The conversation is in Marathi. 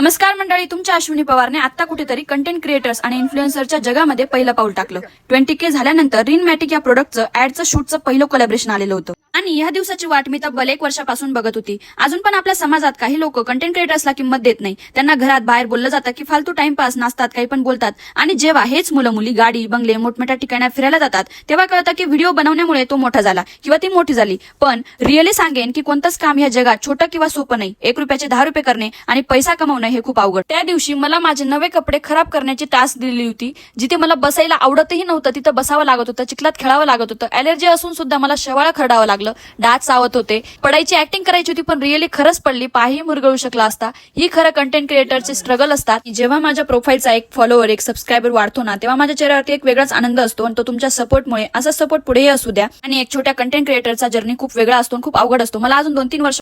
नमस्कार मंडळी, तुमच्या अश्विनी पवारने आता कुठेतरी कंटेंट क्रिएटर्स आणि इन्फ्लुएन्सरच्या जगामध्ये पहिलं पाऊल टाकलं. 20K झाल्यानंतर रिनमॅटिक या प्रोडक्टचं ऍडचं शूटचं पहिलं कोलॅबरेशन आलेलं होतं आणि या दिवसाची वाट मी तब्बल 1 वर्षापासून बघत होती. अजून पण आपल्या समाजात काही लोक कंटेंट क्रिएटर्सला किंमत देत नाही. त्यांना घरात बाहेर बोललं जातं की फालतू टाइमपास, नाचतात, काही पण बोलतात. आणि जेव्हा हेच मुलं मुली गाडी बंगले मोठमोठ्या ठिकाणी फिरायला जातात तेव्हा कळतं की व्हिडिओ बनवण्यामुळे तो मोठा झाला किंवा ती मोठी झाली. पण रिअली सांगेन की कोणतंच काम या जगात छोटं किंवा सोपं नाही. 1 रुपयाचे 10 रुपये करणे आणि पैसा कमवणं हे खूप अवघड. त्या दिवशी मला माझे नवे कपडे खराब करण्याची टास्क दिली होती. जिथे मला बसायला आवडतही नव्हतं तिथं बसावं लागत होतं, चिखलात खेळावं लागत होतं. अलर्जी असून सुद्धा मला शेवाळा खरडावं लागलं, डास चावत होते, पडायची ऍक्टिंग करायची होती पण रिअली खरंच पडली, पायही मुरगळू शकला असता. ही खरं कंटेंट क्रिएटरचे स्ट्रगल असतात. जेव्हा माझ्या प्रोफाईलचा एक फॉलोअर, एक सबस्क्रायबर वाढतो ना, तेव्हा माझ्या चेहऱ्यावरती एक वेगळाच आनंद असतो आणि तो तुमच्या सपोर्टमुळे. असा सपोर्ट पुढेही असू द्या. आणि एक छोट्या कंटेंट क्रिएटरचा जर्नी खूप वेगळा असतो, खूप अवघड असतो. मला अजून 2-3 वर्ष